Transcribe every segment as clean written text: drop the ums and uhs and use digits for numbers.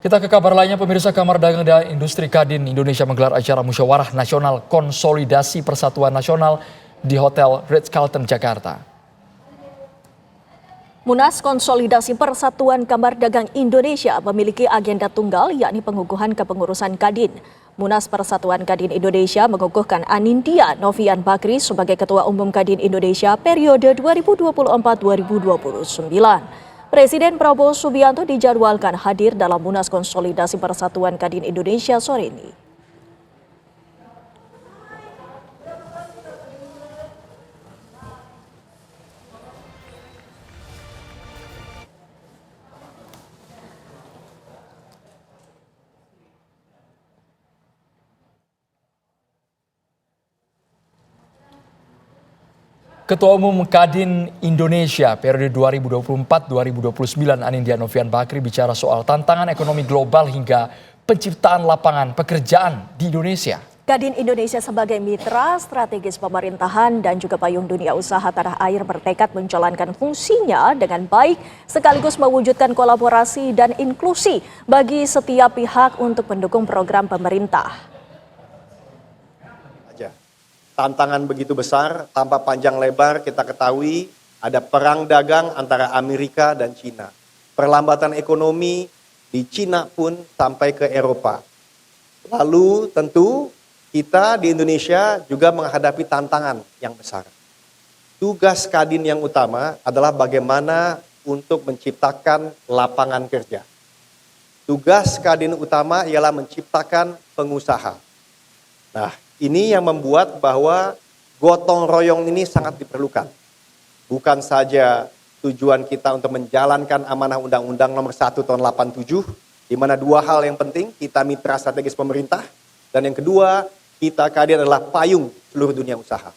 Kita ke kabar lainnya, pemirsa. Kamar Dagang dan Industri Kadin Indonesia menggelar acara musyawarah nasional konsolidasi persatuan nasional di Hotel Ritz-Carlton, Jakarta. Munas Konsolidasi Persatuan Kamar Dagang Indonesia memiliki agenda tunggal, yakni pengukuhan kepengurusan Kadin. Munas Persatuan Kadin Indonesia mengukuhkan Anindya Novian Bakri sebagai Ketua Umum Kadin Indonesia periode 2024-2029. Presiden Prabowo Subianto dijadwalkan hadir dalam Munas Konsolidasi Persatuan Kadin Indonesia sore ini. Ketua Umum Kadin Indonesia periode 2024-2029 Anindya Novian Bakri bicara soal tantangan ekonomi global hingga penciptaan lapangan pekerjaan di Indonesia. Kadin Indonesia sebagai mitra strategis pemerintahan dan juga payung dunia usaha tanah air bertekad menjalankan fungsinya dengan baik sekaligus mewujudkan kolaborasi dan inklusi bagi setiap pihak untuk mendukung program pemerintah. Tantangan begitu besar, tanpa panjang lebar kita ketahui ada perang dagang antara Amerika dan Cina. Perlambatan ekonomi di Cina pun sampai ke Eropa. Lalu tentu kita di Indonesia juga menghadapi tantangan yang besar. Tugas Kadin yang utama adalah bagaimana untuk menciptakan lapangan kerja. Tugas Kadin utama ialah menciptakan pengusaha. Nah, ini yang membuat bahwa gotong royong ini sangat diperlukan. Bukan saja tujuan kita untuk menjalankan amanah Undang-Undang Nomor 1 Tahun 87, di mana dua hal yang penting, kita mitra strategis pemerintah, dan yang kedua, kita Kadin adalah payung seluruh dunia usaha.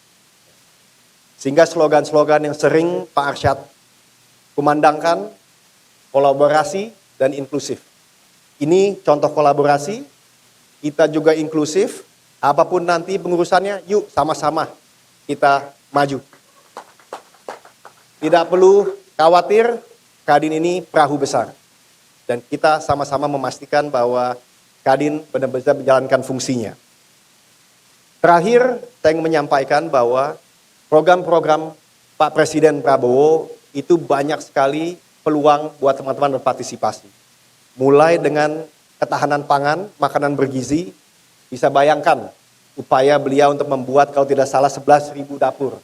Sehingga slogan-slogan yang sering Pak Arsyad kumandangkan, kolaborasi dan inklusif. Ini contoh kolaborasi, kita juga inklusif. Apapun nanti pengurusannya, yuk sama-sama kita maju. Tidak perlu khawatir, Kadin ini perahu besar. Dan kita sama-sama memastikan bahwa Kadin benar-benar menjalankan fungsinya. Terakhir, saya ingin menyampaikan bahwa program-program Pak Presiden Prabowo itu banyak sekali peluang buat teman-teman berpartisipasi. Mulai dengan ketahanan pangan, makanan bergizi. Bisa bayangkan upaya beliau untuk membuat kalau tidak salah 11.000 dapur.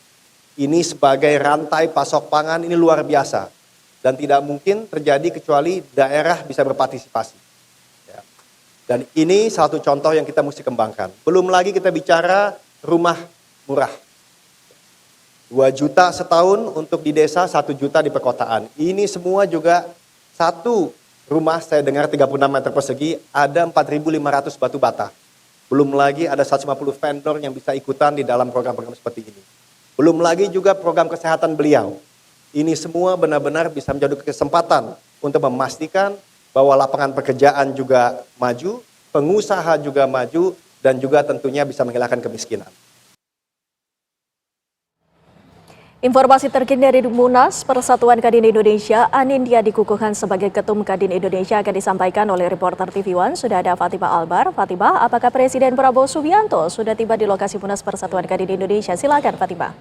Ini sebagai rantai pasok pangan ini luar biasa. Dan tidak mungkin terjadi kecuali daerah bisa berpartisipasi. Ya. Dan ini satu contoh yang kita mesti kembangkan. Belum lagi kita bicara rumah murah. 2 juta setahun untuk di desa, 1 juta di perkotaan. Ini semua juga satu rumah saya dengar 36 meter persegi ada 4.500 batu bata. Belum lagi ada 150 vendor yang bisa ikutan di dalam program-program seperti ini. Belum lagi juga program kesehatan beliau. Ini semua benar-benar bisa menjadi kesempatan untuk memastikan bahwa lapangan pekerjaan juga maju, pengusaha juga maju, dan juga tentunya bisa menghilangkan kemiskinan. Informasi terkini dari Munas Persatuan Kadin Indonesia, Anindya dikukuhkan sebagai Ketum Kadin Indonesia akan disampaikan oleh reporter TV One. Sudah ada Fatimah Albar. Fatimah, apakah Presiden Prabowo Subianto sudah tiba di lokasi Munas Persatuan Kadin Indonesia? Silakan Fatimah.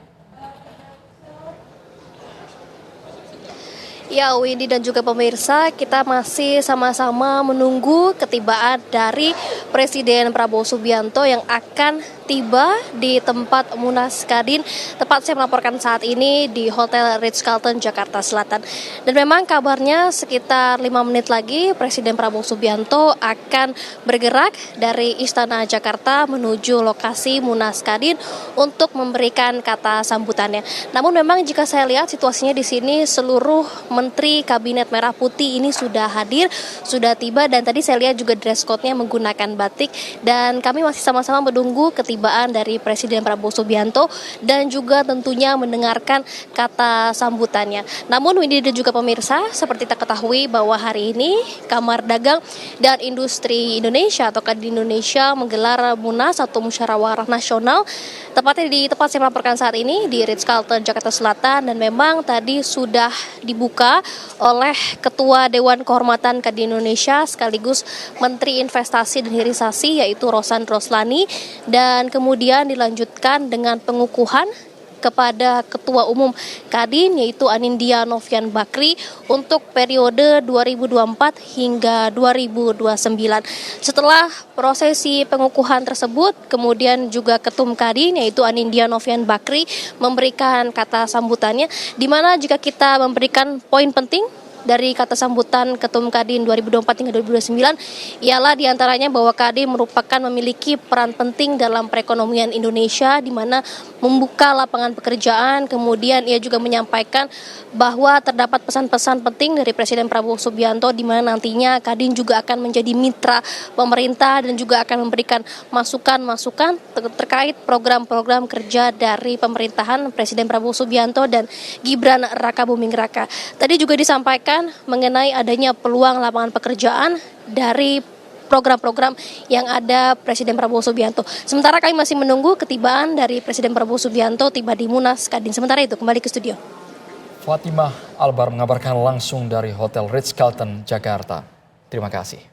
Ya, Windy dan juga pemirsa, kita masih sama-sama menunggu ketibaan dari Presiden Prabowo Subianto yang akan tiba di tempat Munas Kadin. Tepat saya melaporkan saat ini di Hotel Ritz-Carlton, Jakarta Selatan. Dan memang kabarnya sekitar 5 menit lagi Presiden Prabowo Subianto akan bergerak dari Istana Jakarta menuju lokasi Munas Kadin untuk memberikan kata sambutannya. Namun memang jika saya lihat situasinya di sini seluruh Menteri Kabinet Merah Putih ini sudah hadir, sudah tiba, dan tadi saya lihat juga dress code-nya menggunakan batik, dan kami masih sama-sama menunggu ketibaan ketibaan dari Presiden Prabowo Subianto dan juga tentunya mendengarkan kata sambutannya. Namun Windy dan juga pemirsa, seperti kita ketahui bahwa hari ini Kamar Dagang dan Industri Indonesia atau Kadin Indonesia menggelar Munas atau Musyawarah Nasional tepatnya di tempat saya melaporkan saat ini di Ritz-Carlton Jakarta Selatan, dan memang tadi sudah dibuka oleh Ketua Dewan Kehormatan Kadin Indonesia sekaligus Menteri Investasi dan Hilirisasi yaitu Rosan Roslani, dan kemudian dilanjutkan dengan pengukuhan kepada Ketua Umum Kadin yaitu Anindya Novian Bakri untuk periode 2024 hingga 2029. Setelah prosesi pengukuhan tersebut, kemudian juga Ketum Kadin yaitu Anindya Novian Bakri memberikan kata sambutannya, di mana jika kita memberikan poin penting dari kata sambutan Ketum Kadin 2024 hingga 2029 ialah diantaranya bahwa Kadin merupakan memiliki peran penting dalam perekonomian Indonesia, di mana membuka lapangan pekerjaan. Kemudian ia juga menyampaikan bahwa terdapat pesan-pesan penting dari Presiden Prabowo Subianto, di mana nantinya Kadin juga akan menjadi mitra pemerintah dan juga akan memberikan masukan-masukan terkait program-program kerja dari pemerintahan Presiden Prabowo Subianto dan Gibran Rakabuming Raka. Tadi juga disampaikan mengenai adanya peluang lapangan pekerjaan dari program-program yang ada Presiden Prabowo Subianto. Sementara kami masih menunggu ketibaan dari Presiden Prabowo Subianto tiba di Munas Kadin. Sementara itu kembali ke studio. Fatimah Albar mengabarkan langsung dari Hotel Ritz-Carlton Jakarta. Terima kasih.